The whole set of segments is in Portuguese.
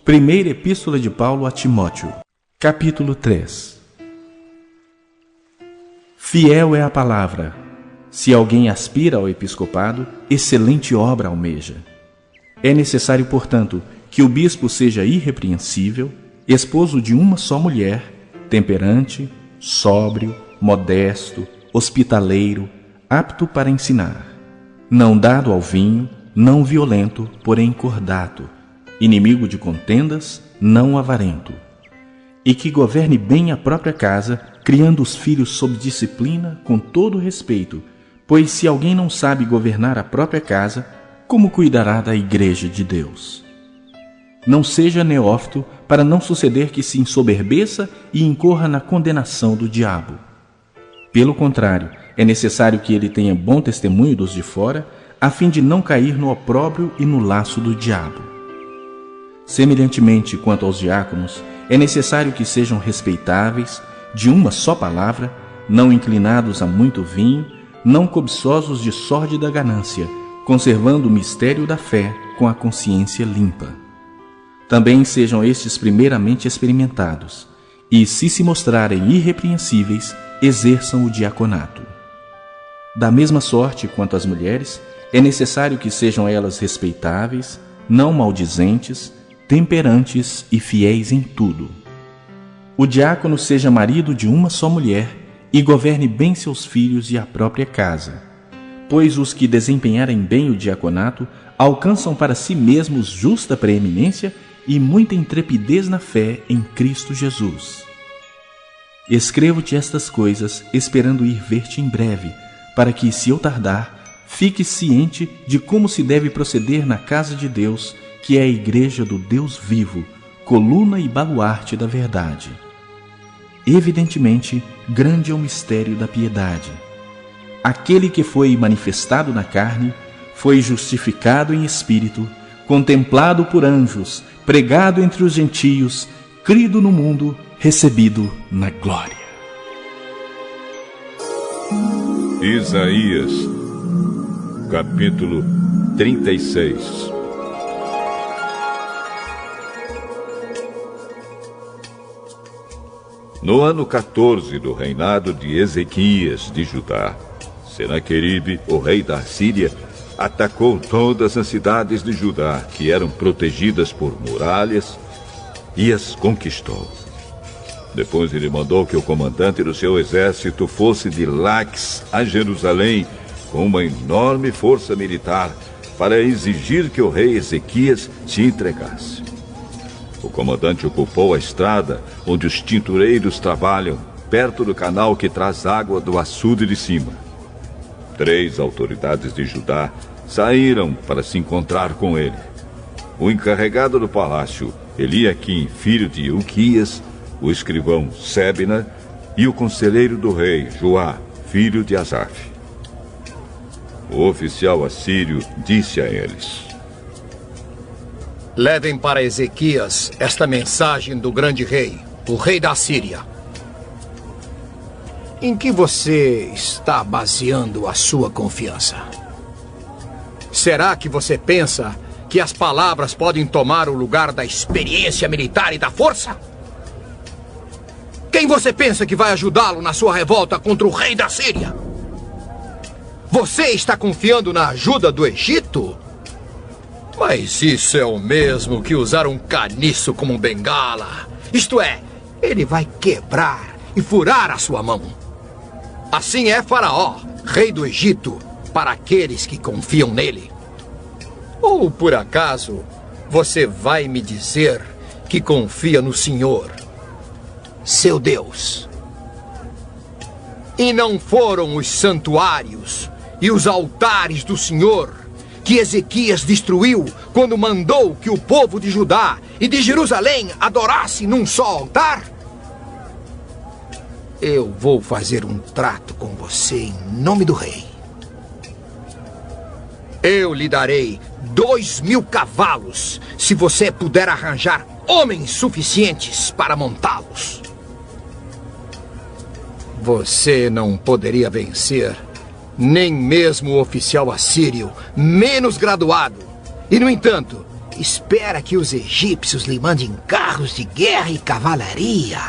Primeira Epístola de Paulo a Timóteo, capítulo 3. Fiel é a palavra. Se alguém aspira ao episcopado, excelente obra almeja. É necessário, portanto, que o bispo seja irrepreensível, esposo de uma só mulher, temperante, sóbrio, modesto, hospitaleiro, apto para ensinar, não dado ao vinho, não violento, porém cordato, inimigo de contendas, não avarento, e que governe bem a própria casa, criando os filhos sob disciplina, com todo respeito, pois se alguém não sabe governar a própria casa, como cuidará da igreja de Deus? Não seja neófito, para não suceder que se ensoberbeça e incorra na condenação do diabo. Pelo contrário, é necessário que ele tenha bom testemunho dos de fora, a fim de não cair no opróbrio e no laço do diabo. Semelhantemente, quanto aos diáconos, é necessário que sejam respeitáveis, de uma só palavra, não inclinados a muito vinho, não cobiçosos de sórdida ganância, conservando o mistério da fé com a consciência limpa. Também sejam estes primeiramente experimentados, e, se mostrarem irrepreensíveis, exerçam o diaconato. Da mesma sorte quanto às mulheres, é necessário que sejam elas respeitáveis, não maldizentes, temperantes e fiéis em tudo. O diácono seja marido de uma só mulher e governe bem seus filhos e a própria casa, pois os que desempenharem bem o diaconato alcançam para si mesmos justa preeminência e muita intrepidez na fé em Cristo Jesus. Escrevo-te estas coisas, esperando ir ver-te em breve, para que, se eu tardar, fiques ciente de como se deve proceder na casa de Deus, que é a igreja do Deus vivo, coluna e baluarte da verdade. Evidentemente, grande é o mistério da piedade. Aquele que foi manifestado na carne, foi justificado em espírito, contemplado por anjos, pregado entre os gentios, crido no mundo, recebido na glória. Isaías, capítulo 36. No ano 14 do reinado de Ezequias de Judá, Senaqueribe, o rei da Síria, atacou todas as cidades de Judá que eram protegidas por muralhas e as conquistou. Depois ele mandou que o comandante do seu exército fosse de Laques a Jerusalém com uma enorme força militar para exigir que o rei Ezequias se entregasse. O comandante ocupou a estrada onde os tintureiros trabalham, perto do canal que traz água do açude de cima. 3 autoridades de Judá saíram para se encontrar com ele. O encarregado do palácio, Eliaquim, filho de Ilquias, o escrivão Sebna e o conselheiro do rei, Joá, filho de Asaf. O oficial assírio disse a eles: levem para Ezequias esta mensagem do grande rei, o rei da Síria. Em que você está baseando a sua confiança? Será que você pensa que as palavras podem tomar o lugar da experiência militar e da força? Quem você pensa que vai ajudá-lo na sua revolta contra o rei da Síria? Você está confiando na ajuda do Egito? Mas isso é o mesmo que usar um caniço como um bengala. Isto é, ele vai quebrar e furar a sua mão. Assim é Faraó, rei do Egito, para aqueles que confiam nele. Ou, por acaso, você vai me dizer que confia no Senhor, seu Deus? E não foram os santuários e os altares do Senhor que Ezequias destruiu quando mandou que o povo de Judá e de Jerusalém adorasse num só altar? Eu vou fazer um trato com você em nome do rei. Eu lhe darei 2.000 cavalos se você puder arranjar homens suficientes para montá-los. Você não poderia vencer nem mesmo o oficial assírio menos graduado. E, no entanto, espera que os egípcios lhe mandem carros de guerra e cavalaria.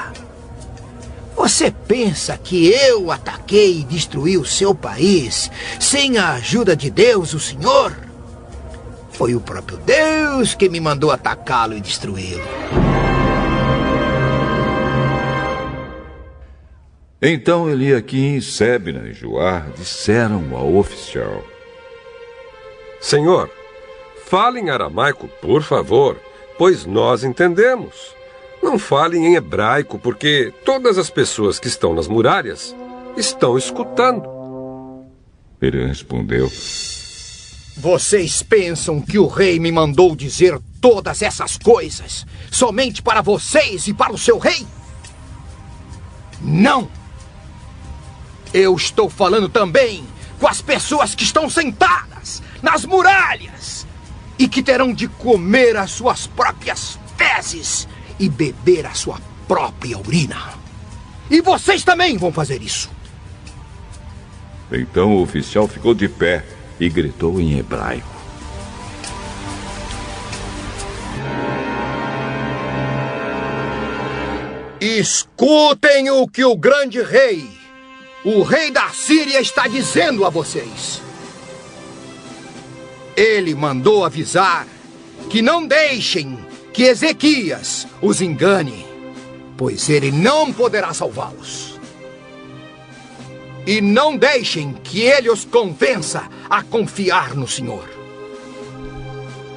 Você pensa que eu ataquei e destruí o seu país sem a ajuda de Deus, o Senhor? Foi o próprio Deus que me mandou atacá-lo e destruí-lo. Então Eliaquim, Sebna e Joá disseram ao oficial: Senhor, fale em aramaico, por favor, pois nós entendemos. Não fale em hebraico, porque todas as pessoas que estão nas muralhas estão escutando. Ele respondeu: Vocês pensam que o rei me mandou dizer todas essas coisas somente para vocês e para o seu rei? Não! Eu estou falando também com as pessoas que estão sentadas nas muralhas e que terão de comer as suas próprias fezes e beber a sua própria urina. E vocês também vão fazer isso. Então o oficial ficou de pé e gritou em hebraico: Escutem o que o grande rei, o rei da Síria, está dizendo a vocês. Ele mandou avisar que não deixem que Ezequias os engane, pois ele não poderá salvá-los. E não deixem que ele os convença a confiar no Senhor.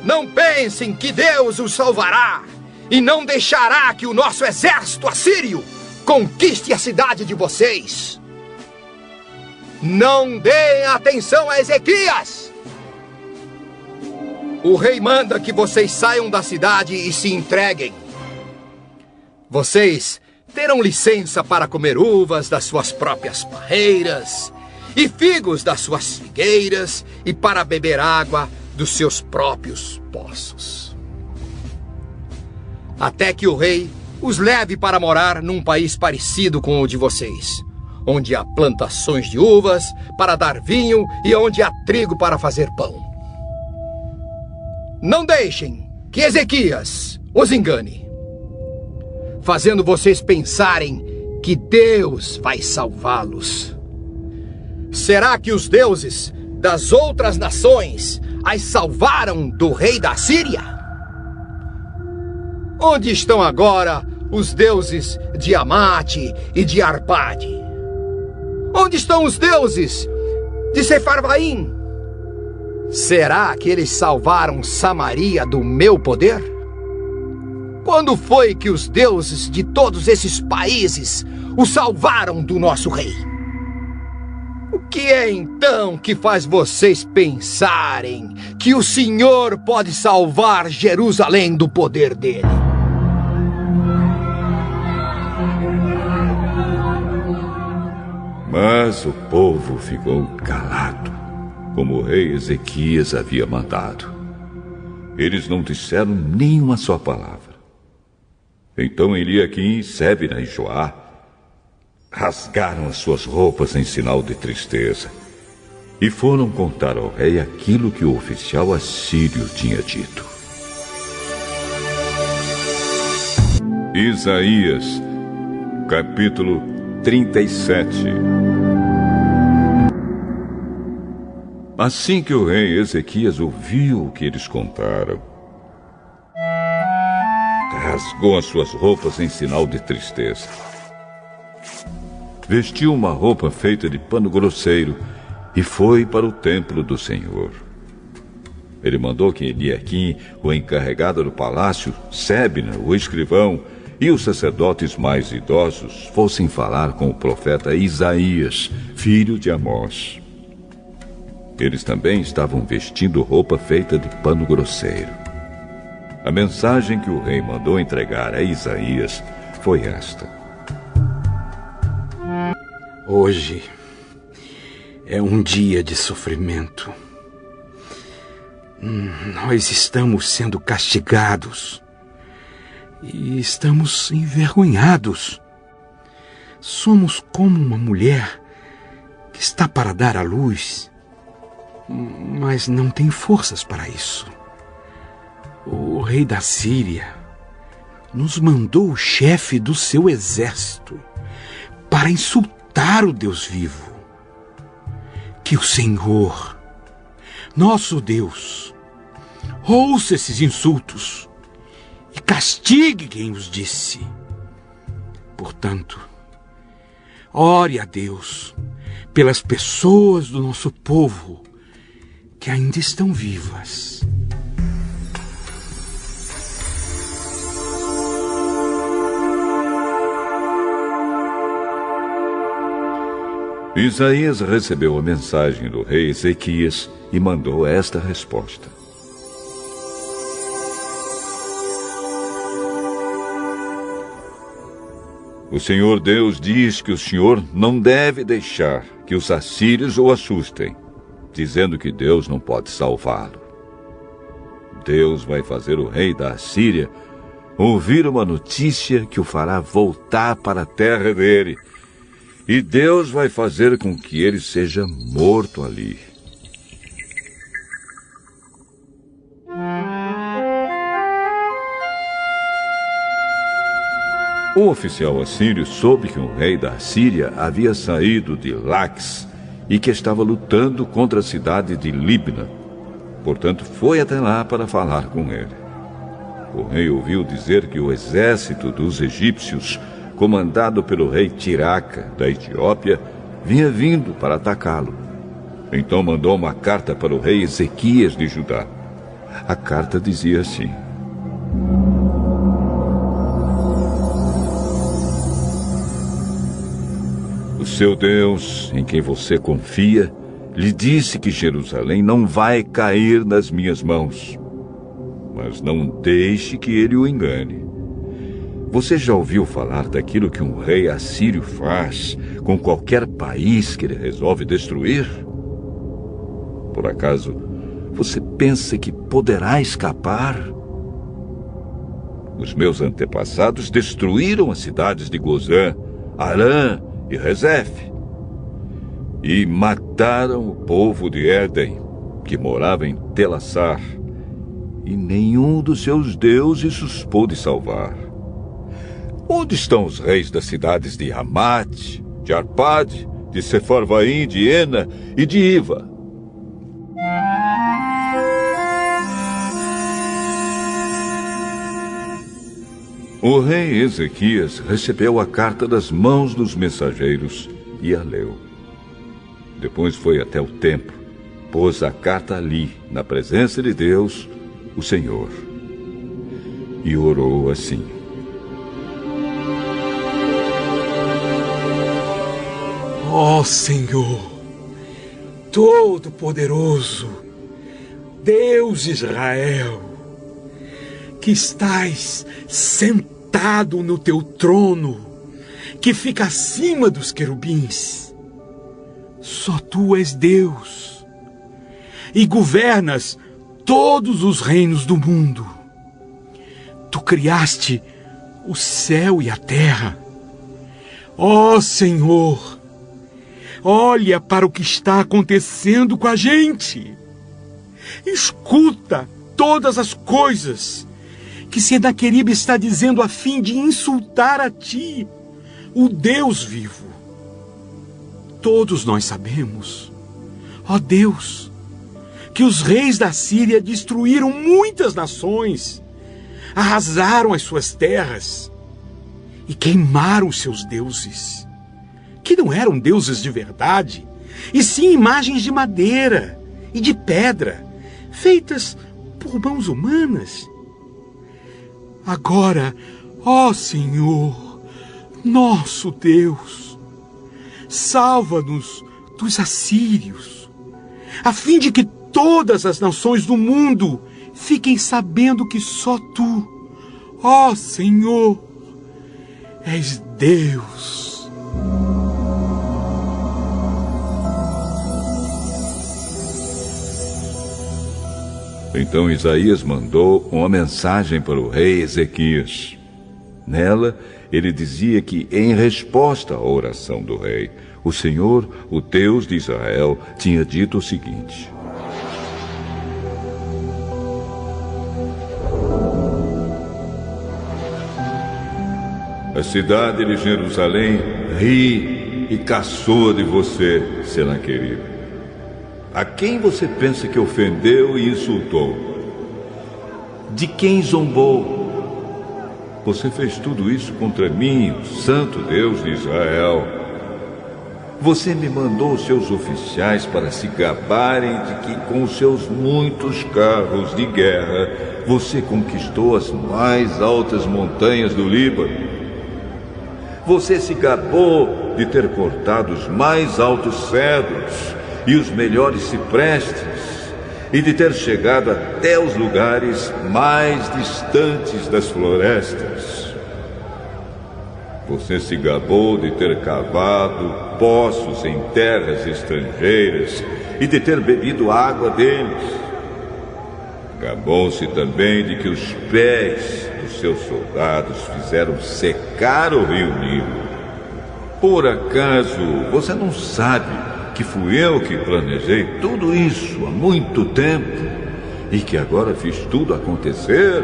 Não pensem que Deus os salvará e não deixará que o nosso exército assírio conquiste a cidade de vocês. Não deem atenção a Ezequias. O rei manda que vocês saiam da cidade e se entreguem. Vocês terão licença para comer uvas das suas próprias parreiras e figos das suas figueiras e para beber água dos seus próprios poços. Até que o rei os leve para morar num país parecido com o de vocês, onde há plantações de uvas para dar vinho e onde há trigo para fazer pão. Não deixem que Ezequias os engane, fazendo vocês pensarem que Deus vai salvá-los. Será que os deuses das outras nações as salvaram do rei da Síria? Onde estão agora os deuses de Amate e de Arpade? Onde estão os deuses de Sefarvaim? Será que eles salvaram Samaria do meu poder? Quando foi que os deuses de todos esses países o salvaram do nosso rei? O que é então que faz vocês pensarem que o Senhor pode salvar Jerusalém do poder dele? Mas o povo ficou calado, como o rei Ezequias havia mandado. Eles não disseram nem uma só palavra. Então Eliaquim, Sebna e Joá rasgaram as suas roupas em sinal de tristeza e foram contar ao rei aquilo que o oficial assírio tinha dito. Isaías, capítulo 37. Assim que o rei Ezequias ouviu o que eles contaram, rasgou as suas roupas em sinal de tristeza. Vestiu uma roupa feita de pano grosseiro e foi para o templo do Senhor. Ele mandou que Eliaquim, o encarregado do palácio, Sebna, o escrivão, e os sacerdotes mais idosos fossem falar com o profeta Isaías, filho de Amós. Eles também estavam vestindo roupa feita de pano grosseiro. A mensagem que o rei mandou entregar a Isaías foi esta: Hoje é um dia de sofrimento. Nós estamos sendo castigados e estamos envergonhados. Somos como uma mulher que está para dar à luz, mas não tem forças para isso. O rei da Síria nos mandou o chefe do seu exército para insultar o Deus vivo. Que o Senhor, nosso Deus, ouça esses insultos e castigue quem os disse. Portanto, ore a Deus pelas pessoas do nosso povo que ainda estão vivas. Isaías recebeu a mensagem do rei Ezequias e mandou esta resposta. O Senhor Deus diz que o Senhor não deve deixar que os assírios o assustem, dizendo que Deus não pode salvá-lo. Deus vai fazer o rei da Assíria ouvir uma notícia que o fará voltar para a terra dele, e Deus vai fazer com que ele seja morto ali. O oficial assírio soube que um rei da Assíria havia saído de Laques e que estava lutando contra a cidade de Libna. Portanto, foi até lá para falar com ele. O rei ouviu dizer que o exército dos egípcios, comandado pelo rei Tiraca, da Etiópia, vinha vindo para atacá-lo. Então mandou uma carta para o rei Ezequias de Judá. A carta dizia assim: O seu Deus, em quem você confia, lhe disse que Jerusalém não vai cair nas minhas mãos. Mas não deixe que ele o engane. Você já ouviu falar daquilo que um rei assírio faz com qualquer país que ele resolve destruir? Por acaso, você pensa que poderá escapar? Os meus antepassados destruíram as cidades de Gozã, Arã e Rezefe, e mataram o povo de Éden, que morava em Telassar, e nenhum dos seus deuses os pôde salvar. Onde estão os reis das cidades de Hamate, de Arpade, de Sefarvaim, de Ena e de Iva? O rei Ezequias recebeu a carta das mãos dos mensageiros e a leu. Depois foi até o templo, pôs a carta ali, na presença de Deus, o Senhor, e orou assim: Ó Senhor, Todo-Poderoso, Deus Israel, que estás sentado no teu trono, que fica acima dos querubins. Só tu és Deus, e governas todos os reinos do mundo. Tu criaste o céu e a terra. Ó Senhor, olha para o que está acontecendo com a gente. Escuta todas as coisas que Senaqueribe está dizendo a fim de insultar a ti, o Deus vivo. Todos nós sabemos, ó Deus, que os reis da Síria destruíram muitas nações, arrasaram as suas terras e queimaram os seus deuses, que não eram deuses de verdade, e sim imagens de madeira e de pedra, feitas por mãos humanas. Agora, ó Senhor, nosso Deus, salva-nos dos assírios, a fim de que todas as nações do mundo fiquem sabendo que só tu, ó Senhor, és Deus. Então Isaías mandou uma mensagem para o rei Ezequias. Nela, ele dizia que, em resposta à oração do rei, o Senhor, o Deus de Israel, tinha dito o seguinte: A cidade de Jerusalém ri e caçoa de você, Senaqueribe. A quem você pensa que ofendeu e insultou? De quem zombou? Você fez tudo isso contra mim, o Santo Deus de Israel. Você me mandou os seus oficiais para se gabarem de que com os seus muitos carros de guerra você conquistou as mais altas montanhas do Líbano. Você se gabou de ter cortado os mais altos cedros e os melhores ciprestes e de ter chegado até os lugares mais distantes das florestas. Você se gabou de ter cavado poços em terras estrangeiras e de ter bebido água deles. Gabou-se também de que os pés dos seus soldados fizeram secar o rio Nilo. Por acaso você não sabe que fui eu que planejei tudo isso há muito tempo e que agora fiz tudo acontecer?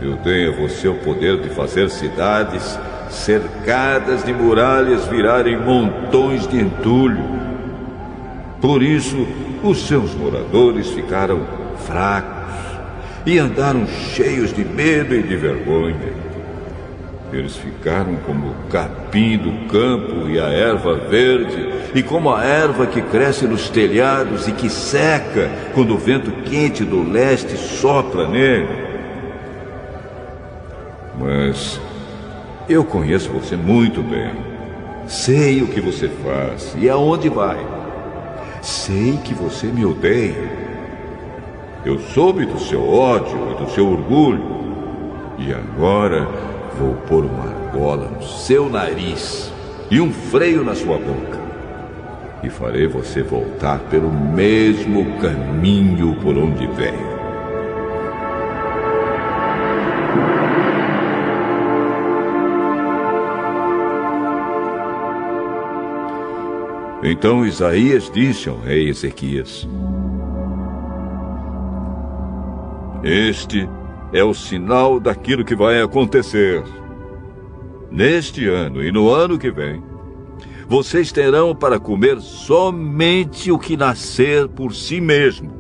Eu dei a você o poder de fazer cidades cercadas de muralhas virarem montões de entulho. Por isso, os seus moradores ficaram fracos e andaram cheios de medo e de vergonha. Eles ficaram como o capim do campo e a erva verde, e como a erva que cresce nos telhados e que seca quando o vento quente do leste sopra nele. Mas eu conheço você muito bem. Sei o que você faz e aonde vai. Sei que você me odeia. Eu soube do seu ódio e do seu orgulho. E agora vou pôr uma argola no seu nariz e um freio na sua boca. E farei você voltar pelo mesmo caminho por onde veio. Então Isaías disse ao rei Ezequias: Este é o sinal daquilo que vai acontecer. Neste ano e no ano que vem, vocês terão para comer somente o que nascer por si mesmo,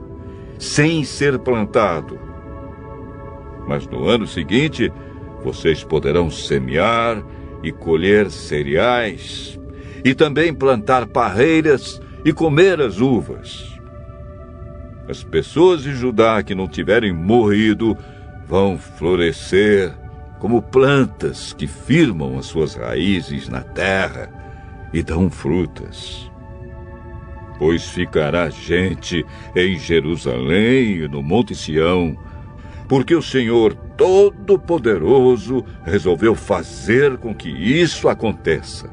sem ser plantado. Mas no ano seguinte, vocês poderão semear e colher cereais, e também plantar parreiras e comer as uvas. As pessoas de Judá que não tiverem morrido vão florescer como plantas que firmam as suas raízes na terra e dão frutas. Pois ficará gente em Jerusalém e no Monte Sião, porque o Senhor Todo-Poderoso resolveu fazer com que isso aconteça.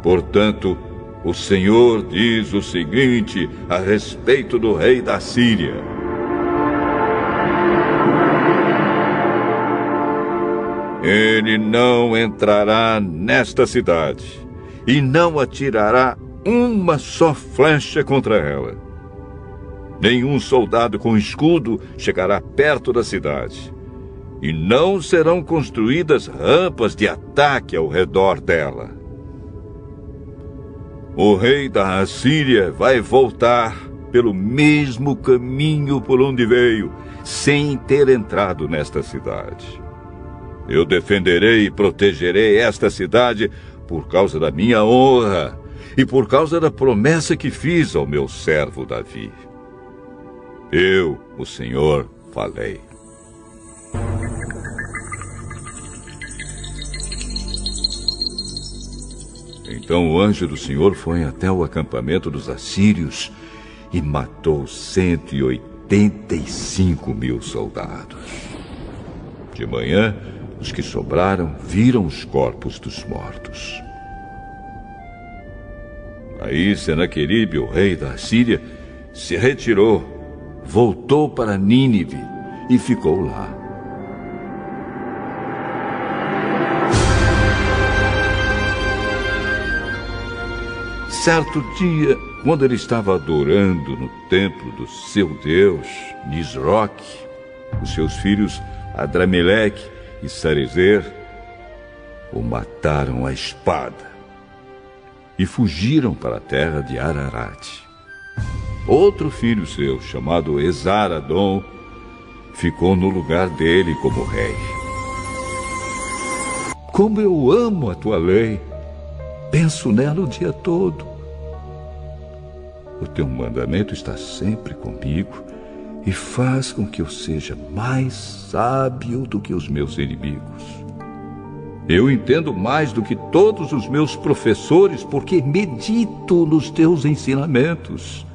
Portanto, o Senhor diz o seguinte a respeito do rei da Síria: Ele não entrará nesta cidade e não atirará uma só flecha contra ela. Nenhum soldado com escudo chegará perto da cidade, e não serão construídas rampas de ataque ao redor dela. O rei da Assíria vai voltar pelo mesmo caminho por onde veio, sem ter entrado nesta cidade. Eu defenderei e protegerei esta cidade por causa da minha honra e por causa da promessa que fiz ao meu servo Davi. Eu, o Senhor, falei. Então o anjo do Senhor foi até o acampamento dos assírios e matou 185.000 soldados. De manhã, os que sobraram viram os corpos dos mortos. Aí Senaqueribe, o rei da Assíria, se retirou, voltou para Nínive e ficou lá. Certo dia, quando ele estava adorando no templo do seu deus, Nisroque, os seus filhos Adrameleque e Sarezer o mataram à espada e fugiram para a terra de Ararat. Outro filho seu, chamado Esar-Adon, ficou no lugar dele como rei. Como eu amo a tua lei! Penso nela o dia todo. O teu mandamento está sempre comigo e faz com que eu seja mais sábio do que os meus inimigos. Eu entendo mais do que todos os meus professores porque medito nos teus ensinamentos.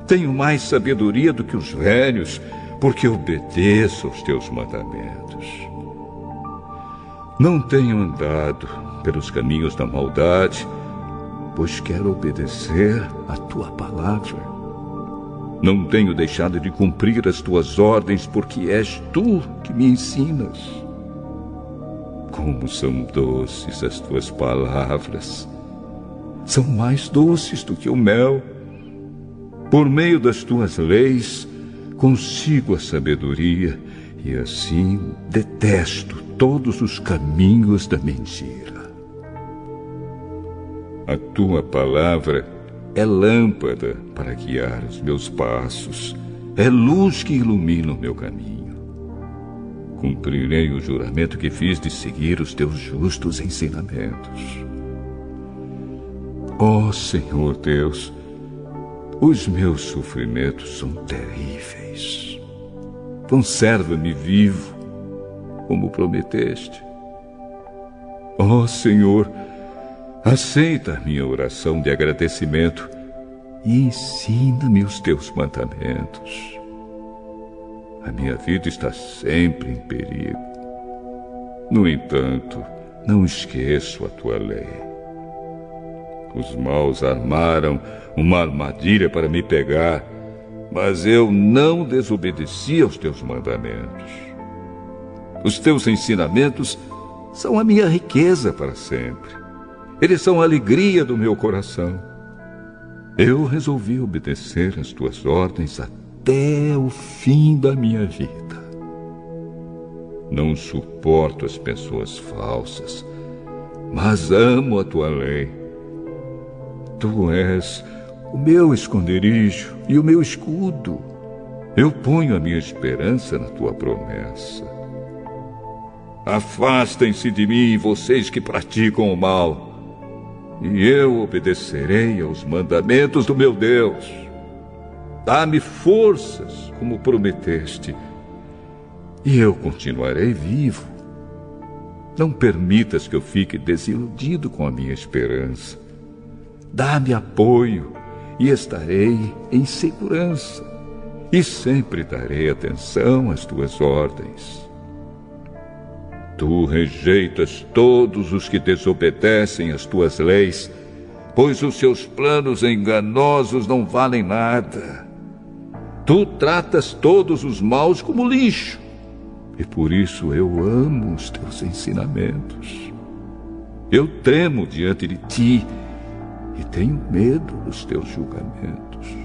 Tenho mais sabedoria do que os velhos porque obedeço aos teus mandamentos. Não tenho andado pelos caminhos da maldade, pois quero obedecer à tua palavra. Não tenho deixado de cumprir as tuas ordens, porque és tu que me ensinas. Como são doces as tuas palavras! São mais doces do que o mel. Por meio das tuas leis, consigo a sabedoria e assim detesto todos os caminhos da mentira. A tua palavra é lâmpada para guiar os meus passos, é luz que ilumina o meu caminho. Cumprirei o juramento que fiz de seguir os teus justos ensinamentos. Ó Senhor Deus, os meus sofrimentos são terríveis. Conserva-me vivo, como prometeste. Ó Senhor, aceita a minha oração de agradecimento e ensina-me os teus mandamentos. A minha vida está sempre em perigo. No entanto, não esqueço a tua lei. Os maus armaram uma armadilha para me pegar, mas eu não desobedeci aos teus mandamentos. Os teus ensinamentos são a minha riqueza para sempre. Eles são a alegria do meu coração. Eu resolvi obedecer às tuas ordens até o fim da minha vida. Não suporto as pessoas falsas, mas amo a tua lei. Tu és o meu esconderijo e o meu escudo. Eu ponho a minha esperança na tua promessa. Afastem-se de mim, vocês que praticam o mal, e eu obedecerei aos mandamentos do meu Deus. Dá-me forças, como prometeste, e eu continuarei vivo. Não permitas que eu fique desiludido com a minha esperança. Dá-me apoio e estarei em segurança, e sempre darei atenção às tuas ordens. Tu rejeitas todos os que desobedecem às tuas leis, pois os seus planos enganosos não valem nada. Tu tratas todos os maus como lixo, e por isso eu amo os teus ensinamentos. Eu tremo diante de ti e tenho medo dos teus julgamentos.